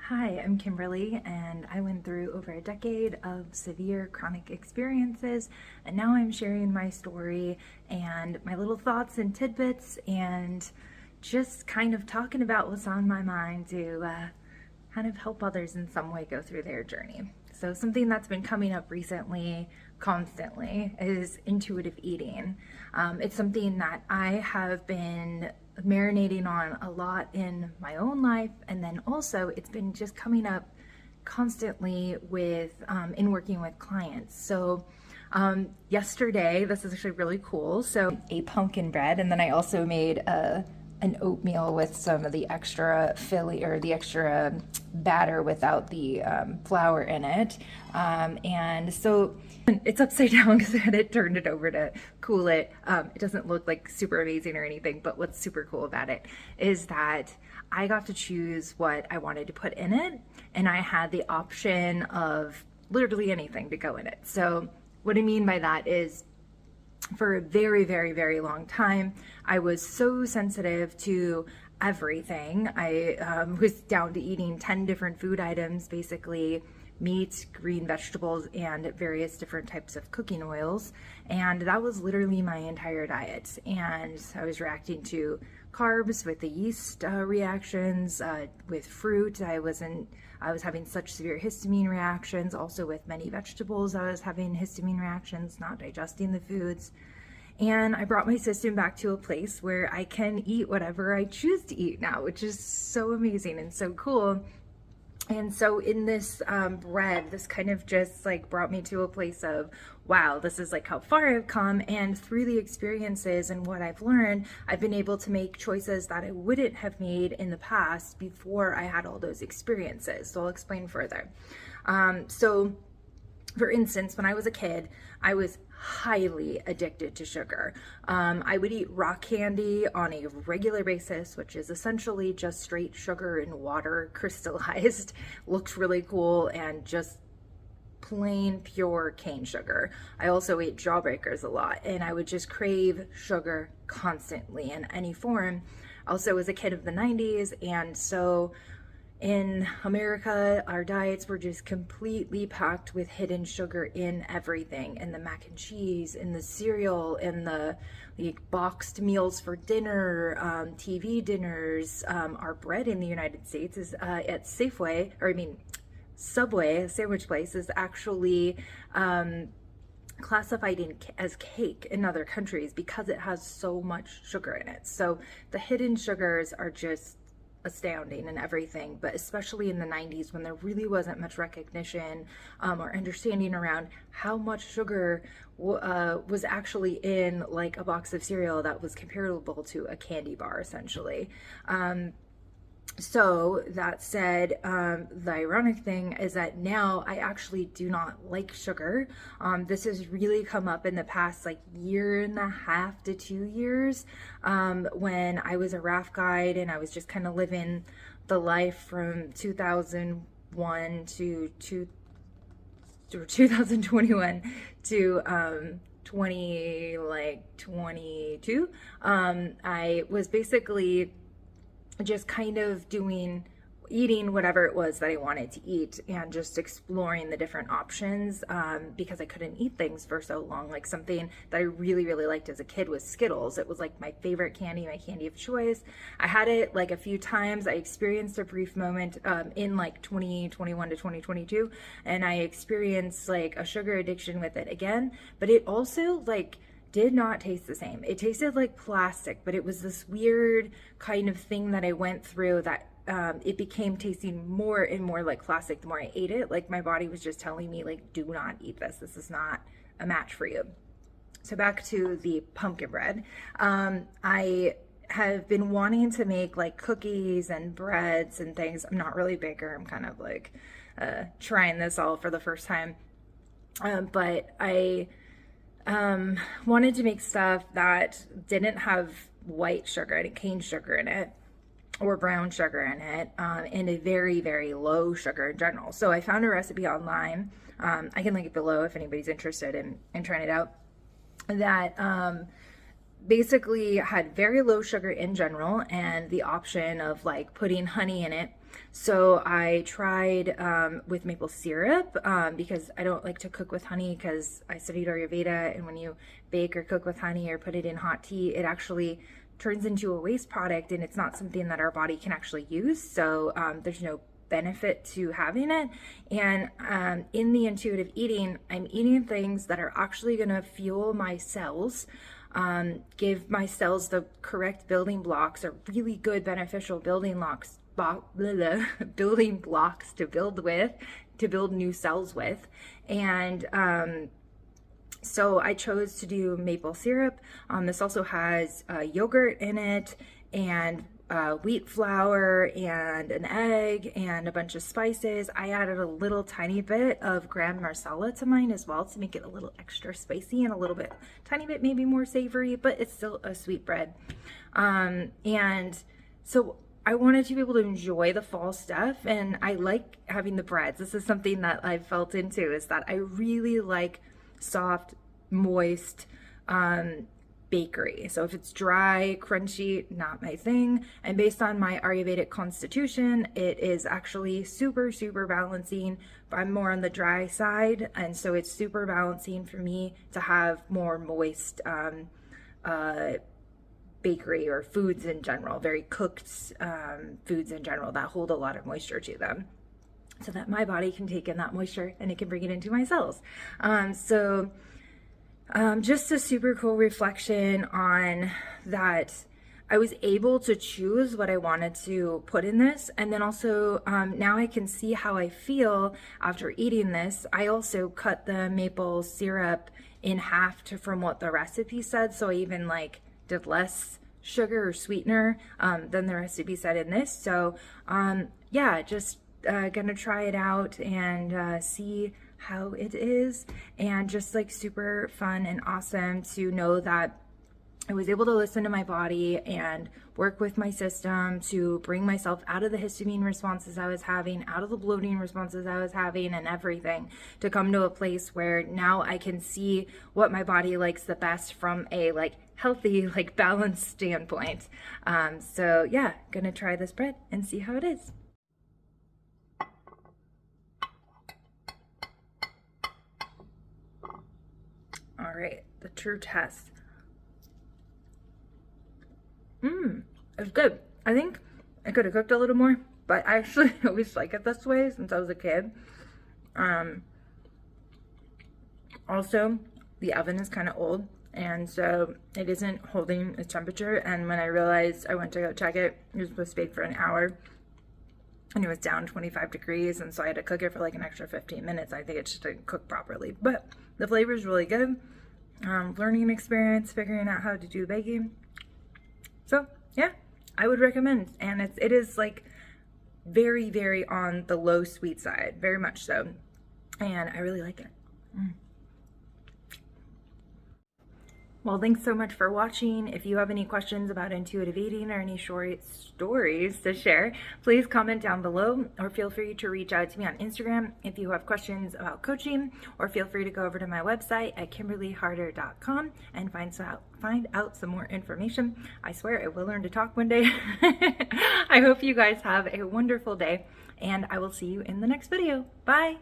Hi, I'm Kimberly, and I went through over a decade of severe chronic experiences, and now I'm sharing my story and my little thoughts and tidbits, and just kind of talking about what's on my mind to kind of help others in some way go through their journey. So, something that's been coming up recently, constantly, is intuitive eating. It's something that I have been marinating on a lot in my own life, and then also it's been just coming up constantly with in working with clients. So yesterday, this is actually really cool. So a pumpkin bread, and then I also made an oatmeal with some of the extra filling or the extra batter without the flour in it. And so it's upside down because I had it turned it over to cool it. It doesn't look like super amazing or anything, but what's super cool about it is that I got to choose what I wanted to put in it, and I had the option of literally anything to go in it. So what I mean by that is, for a very, very, very long time, I was so sensitive to everything. I was down to eating 10 different food items, basically meat, green vegetables, and various different types of cooking oils. And that was literally my entire diet. And I was reacting to carbs with the yeast reactions, with fruit. I was having such severe histamine reactions. Also with many vegetables, I was having histamine reactions, not digesting the foods. And I brought my system back to a place where I can eat whatever I choose to eat now, which is so amazing and so cool. And so in this bread, this kind of just like brought me to a place of, wow, this is like how far I've come. And through the experiences and what I've learned, I've been able to make choices that I wouldn't have made in the past before I had all those experiences. So I'll explain further. So for instance, when I was a kid, I was highly addicted to sugar. I would eat rock candy on a regular basis, which is essentially just straight sugar and water crystallized. Looks really cool, and just plain pure cane sugar. I also ate jawbreakers a lot, and I would just crave sugar constantly in any form. Also was a kid of the 90s, and so in America, our diets were just completely packed with hidden sugar in everything, in the mac and cheese, in the cereal, in the boxed meals for dinner, TV dinners. Our bread in the United States is at Safeway, or I mean, Subway, a sandwich place, is actually classified as cake in other countries because it has so much sugar in it. So the hidden sugars are just astounding and everything, but especially in the 90s when there really wasn't much recognition or understanding around how much sugar was actually in like a box of cereal that was comparable to a candy bar essentially. So that said, the ironic thing is that now I actually do not like sugar. This has really come up in the past like year and a half to 2 years, when I was a RAF guide and I was just kind of living the life from 2001 to 2021 to 2022. I was basically just kind of eating whatever it was that I wanted to eat and just exploring the different options, because I couldn't eat things for so long. Like something that I really, really liked as a kid was Skittles. It was like my favorite candy, my candy of choice. I had it like a few times. I experienced a brief moment in like 2021 to 2022, and I experienced like a sugar addiction with it again, but it also like did not taste the same. It tasted like plastic, but it was this weird kind of thing that I went through that it became tasting more and more like plastic the more I ate it. Like my body was just telling me like, do not eat this. This is not a match for you. So back to the pumpkin bread. I have been wanting to make like cookies and breads and things. I'm not really baker. I'm kind of like trying this all for the first time. But I wanted to make stuff that didn't have white sugar and cane sugar in it or brown sugar in it, and a very, very low sugar in general. So I found a recipe online. I can link it below if anybody's interested in trying it out. That basically had very low sugar in general, and the option of like putting honey in it. So I tried with maple syrup because I don't like to cook with honey because I studied Ayurveda, and when you bake or cook with honey or put it in hot tea, it actually turns into a waste product, and it's not something that our body can actually use. So there's no benefit to having it. And in the intuitive eating, I'm eating things that are actually going to fuel my cells, give my cells the correct building blocks, or really good beneficial building blocks to build with, to build new cells with. And so I chose to do maple syrup. This also has yogurt in it, and wheat flour, and an egg, and a bunch of spices. I added a little tiny bit of gram masala to mine as well to make it a little extra spicy and a little bit, tiny bit maybe more savory, but it's still a sweet bread. And so I wanted to be able to enjoy the fall stuff, and I like having the breads. This is something that I've felt into, is that I really like soft, moist, bakery. So if it's dry, crunchy, not my thing. And based on my Ayurvedic constitution, it is actually super, super balancing. I'm more on the dry side, and so it's super balancing for me to have more moist bakery or foods in general, very cooked foods in general that hold a lot of moisture to them, so that my body can take in that moisture and it can bring it into my cells. Just a super cool reflection on that. I was able to choose what I wanted to put in this. And then also now I can see how I feel after eating this. I also cut the maple syrup in half from what the recipe said. So I even like did less sugar or sweetener than the recipe said in this. So yeah, just gonna try it out and see how it is. And just like super fun and awesome to know that I was able to listen to my body and work with my system to bring myself out of the histamine responses I was having, out of the bloating responses I was having, and everything, to come to a place where now I can see what my body likes the best from a like healthy, like balanced standpoint. So yeah, gonna try this bread and see how it is. All right, the true test. It's good. I think I could have cooked a little more, but I actually always like it this way since I was a kid. Also, the oven is kind of old, and so it isn't holding its temperature. And when I realized, I went to go check it, it was supposed to bake for an hour, and it was down 25 degrees, and so I had to cook it for like an extra 15 minutes. I think it just didn't cook properly, but the flavor is really good. Learning experience, figuring out how to do baking. So yeah, I would recommend. And it is like very, very on the low sweet side, very much so. And I really like it. Well, thanks so much for watching. If you have any questions about intuitive eating or any short stories to share, please comment down below, or feel free to reach out to me on Instagram if you have questions about coaching, or feel free to go over to my website at kimberlyharder.com and find out some more information. I swear I will learn to talk one day. I hope you guys have a wonderful day, and I will see you in the next video. Bye.